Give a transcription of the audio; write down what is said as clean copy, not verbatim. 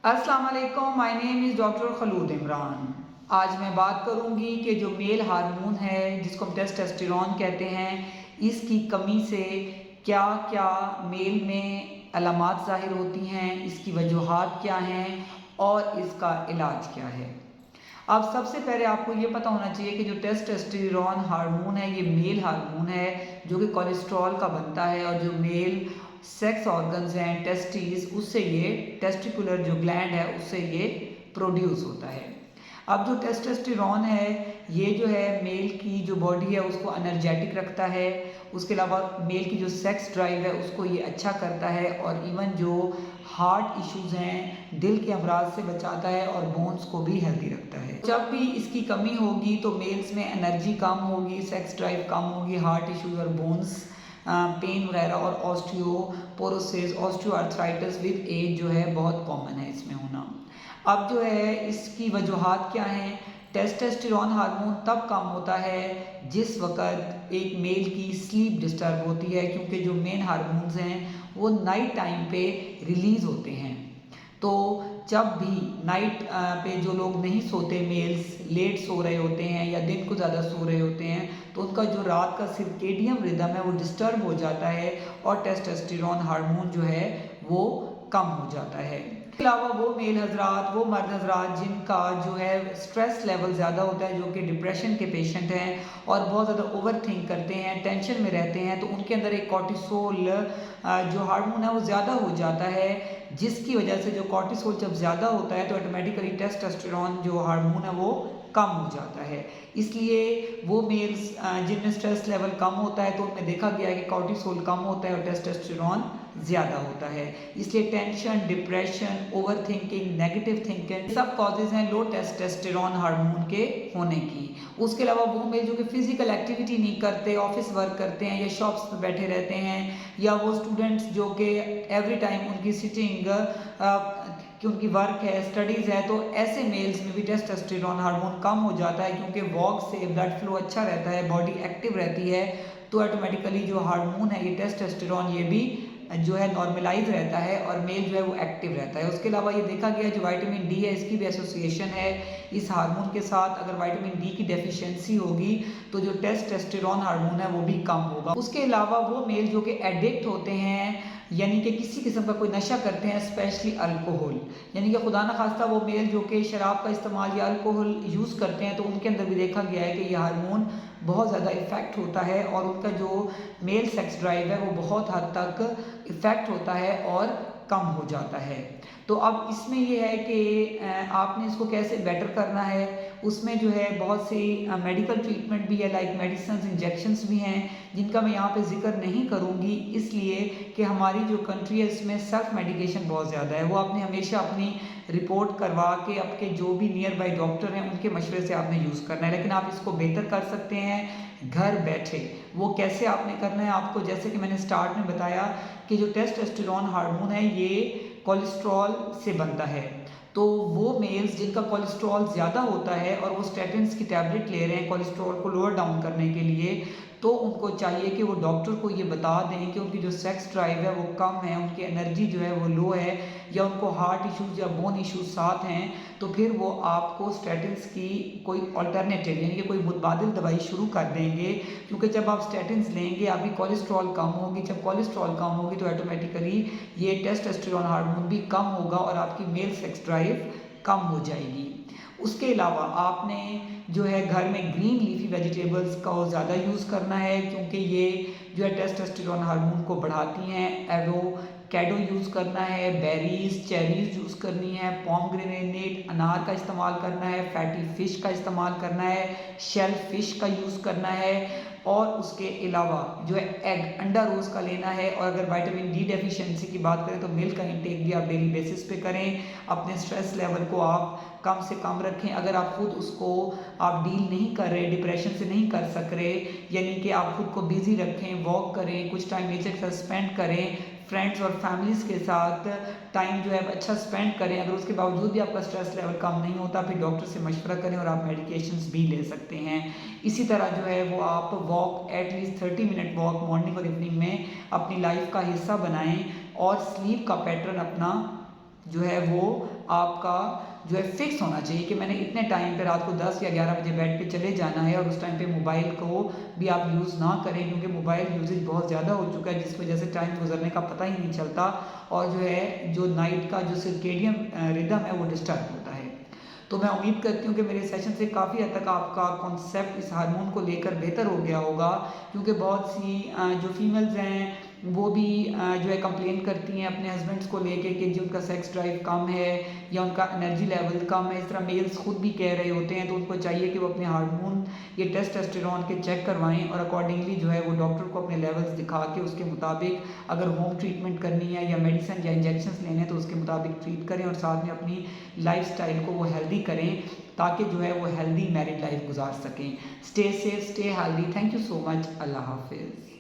अस्सलाम वालेकुम, my name is doctor Khalood Imran. आज मैं बात करूंगी कि जो मेल हार्मोन है जिसको हम टेस्टोस्टेरोन कहते हैं, इसकी कमी से क्या क्या मेल में अलामात ज़ाहिर होती हैं, इसकी वजूहात क्या हैं और इसका इलाज क्या है। अब सबसे पहले आपको ये पता होना चाहिए कि जो टेस्टोस्टेरोन हार्मोन है ये मेल हार्मोन है जो कि कोलेस्ट्रॉल का बनता है, और जो मेल सेक्स ऑर्गन्स हैं टेस्टिस, उससे ये टेस्टिकुलर जो ग्लैंड है उससे ये प्रोड्यूस होता है। अब जो टेस्टोस्टेरोन है ये जो है मेल की जो बॉडी है उसको एनर्जेटिक रखता है, उसके अलावा मेल की जो सेक्स ड्राइव है उसको ये अच्छा करता है, और इवन जो हार्ट इश्यूज़ हैं, दिल के अमराज से बचाता है और बोन्स को भी हेल्दी रखता है। जब भी इसकी कमी होगी तो मेल्स में एनर्जी कम होगी, सेक्स ड्राइव कम होगी, हार्ट इश्यूज और बोन्स पेन वगैरह और ऑस्टियोपोरोसिस, ऑस्टियोआर्थराइटिस विद एज जो है बहुत कॉमन है इसमें होना। अब जो है इसकी वजूहात क्या हैं। टेस्टोस्टेरोन हार्मोन तब कम होता है जिस वक्त एक मेल की स्लीप डिस्टर्ब होती है, क्योंकि जो मेन हार्मोन्स हैं वो नाइट टाइम पे रिलीज़ होते हैं। तो जब भी नाइट पे जो लोग नहीं सोते, मेल्स लेट सो रहे होते हैं या दिन को ज़्यादा सो रहे होते हैं, तो उनका जो रात का सर्केडियन रिदम है वो डिस्टर्ब हो जाता है और टेस्टोस्टेरोन हार्मोन जो है वो कम हो जाता है। इसके अलावा वो मेल हजरात, वो मर्द हजरात जिनका जो है स्ट्रेस लेवल ज़्यादा होता है, जो कि डिप्रेशन के पेशेंट हैं और बहुत ज़्यादा ओवर थिंक करते हैं, टेंशन में रहते हैं, तो उनके अंदर एक कॉर्टिसोल जो हार्मोन है वो ज़्यादा हो जाता है, जिसकी वजह से जो कॉर्टिसोल जब ज़्यादा होता है तो ऑटोमेटिकली टेस्टोस्टेरोन जो हार्मोन है वो कम हो जाता है। इसलिए वो मेल्स जिनमें स्ट्रेस लेवल कम होता है तो उनमें देखा गया है कि कॉर्टिसोल कम होता है और टेस्टोस्टेरोन ज़्यादा होता है। इसलिए tension, depression, over thinking, negative thinking सब कॉजेज़ हैं लो टेस्टोस्टेरोन हार्मोन के होने की। उसके अलावा वो मेल जो कि फिजिकल एक्टिविटी नहीं करते, ऑफिस वर्क करते हैं या शॉप्स पर बैठे रहते हैं, या वो स्टूडेंट्स जो कि एवरी टाइम उनकी सिटिंग कि उनकी वर्क है, स्टडीज़ है, तो ऐसे मेल्स में भी टेस्टोस्टेरोन हार्मोन कम हो जाता है, क्योंकि वॉक से ब्लड फ्लो अच्छा रहता है, बॉडी एक्टिव रहती है, तो ऑटोमेटिकली जो हार्मोन है ये टेस्टोस्टेरोन ये भी जो है नॉर्मलाइज रहता है और मेल जो है वो एक्टिव रहता है। उसके अलावा ये देखा गया जो विटामिन डी है इसकी भी एसोसिएशन है इस हार्मोन के साथ। अगर विटामिन डी की डेफिशिएंसी होगी तो जो टेस्टोस्टेरोन हार्मोन है वो भी कम होगा। उसके अलावा वो मेल जो कि एडिक्ट होते हैं, यानी कि किसी किस्म का कोई नशा करते हैं, स्पेशली अल्कोहल, यानी कि खुदा न खास्ता वो मेल जो कि शराब का इस्तेमाल या अल्कोहल यूज़ करते हैं, तो उनके अंदर भी देखा गया है कि ये हार्मोन बहुत ज़्यादा इफ़ेक्ट होता है और उनका जो मेल सेक्स ड्राइव है वो बहुत हद तक इफ़ेक्ट होता है और कम हो जाता है। तो अब इसमें ये है कि आपने इसको कैसे बेटर करना है। उसमें जो है बहुत सी मेडिकल ट्रीटमेंट भी है, लाइक मेडिसिन, इंजेक्शंस भी हैं, जिनका मैं यहाँ पे जिक्र नहीं करूँगी, इसलिए कि हमारी जो कंट्री है इसमें सेल्फ मेडिकेशन बहुत ज़्यादा है। वो आपने हमेशा अपनी रिपोर्ट करवा के आपके जो भी नियर बाई डॉक्टर हैं उनके मशवरे से आपने यूज़ करना है, लेकिन आप इसको बेहतर कर सकते हैं घर बैठे। वो कैसे आपने करना है आपको, जैसे कि मैंने स्टार्ट में बताया कि जो टेस्टोस्टेरोन हार्मोन है ये कोलेस्ट्रॉल से बनता है। तो वो मेल्स जिनका कोलेस्ट्रॉल ज़्यादा होता है और वो स्टैटिन्स की टैबलेट ले रहे हैं कोलेस्ट्रॉल को लोअर डाउन करने के लिए, तो उनको चाहिए कि वो डॉक्टर को ये बता दें कि उनकी जो सेक्स ड्राइव है वो कम है, उनकी एनर्जी जो है वो लो है, या उनको हार्ट इश्यूज़ या बोन इश्यूज साथ हैं, तो फिर वो आपको स्टैटिन्स की कोई अल्टरनेटिव यानी कि कोई मुतबादिल दवाई शुरू कर देंगे। क्योंकि जब आप स्टैटिन्स लेंगे आपकी कोलेस्ट्रॉल कम होगी, जब कोलेस्ट्रॉल कम होगी तो ऑटोमेटिकली ये टेस्टोस्टेरोन हार्मोन भी कम होगा और आपकी मेल सेक्स ड्राइव कम हो जाएगी। उसके अलावा आपने जो है घर में ग्रीन लीफी वेजिटेबल्स का ज़्यादा यूज़ करना है, क्योंकि ये जो है टेस्टोस्टेरोन हार्मोन को बढ़ाती हैं। एवोकाडो यूज़ करना है, बेरीज, चेरीज यूज़ करनी है, पोमग्रेनेट अनार का इस्तेमाल करना है, फैटी फ़िश का इस्तेमाल करना है, शेल फ़िश का यूज़ करना है, और उसके अलावा जो है एग, अंडा रोज़ का लेना है। और अगर विटामिन डी डेफिशिएंसी की बात करें तो मिल्क का इंटेक भी आप डेली बेसिस पे करें। अपने स्ट्रेस लेवल को आप कम से कम रखें। अगर आप खुद उसको आप डील नहीं कर रहे, डिप्रेशन से नहीं कर सक रहे, यानी कि आप खुद को बिजी रखें, वॉक करें, कुछ टाइम नेचर के साथ स्पेंड करें, फ्रेंड्स और फैमिलीज़ के साथ टाइम जो है अच्छा स्पेंड करें। अगर उसके बावजूद भी आपका स्ट्रेस लेवल कम नहीं होता फिर डॉक्टर से मशवरा करें और आप मेडिकेशंस भी ले सकते हैं। इसी तरह जो है वो आप walk at least 30 minute walk morning और इवनिंग में अपनी लाइफ का हिस्सा बनाएं और स्लीप का पैटर्न अपना जो है वो आपका जो है फिक्स होना चाहिए कि मैंने इतने टाइम पे रात को 10 या 11 बजे बेड पे चले जाना है, और उस टाइम पे मोबाइल को भी आप यूज़ ना करें, क्योंकि मोबाइल यूजेज बहुत ज़्यादा हो चुका है, जिस वजह से टाइम गुजरने का पता ही नहीं चलता, और जो है जो नाइट का जो सर्केडियन रिदम है वो डिस्टर्ब होता है। तो मैं उम्मीद करती हूँ कि मेरे सेशन से काफ़ी हद तक आपका कॉन्सेप्ट इस हार्मोन को लेकर बेहतर हो गया होगा, क्योंकि बहुत सी जो फीमेल्स हैं वो भी जो है कंप्लेन करती हैं अपने हस्बैंड्स को लेके कि जी उनका सेक्स ड्राइव कम है या उनका एनर्जी लेवल कम है। इस तरह मेल्स खुद भी कह रहे होते हैं, तो उनको चाहिए कि वो अपने हार्मोन ये टेस्टोस्टेरोन के चेक करवाएं, और अकॉर्डिंगली जो है वो डॉक्टर को अपने लेवल्स दिखा के उसके मुताबिक अगर होम ट्रीटमेंट करनी है या मेडिसिन या इंजेक्शंस लेने हैं तो उसके मुताबिक ट्रीट करें, और साथ में अपनी लाइफस्टाइल को वो हेल्दी करें ताकि जो है वो हेल्दी मैरिड लाइफ गुजार सकें। Stay safe, stay healthy. Thank you so much. अल्लाह हाफिज़।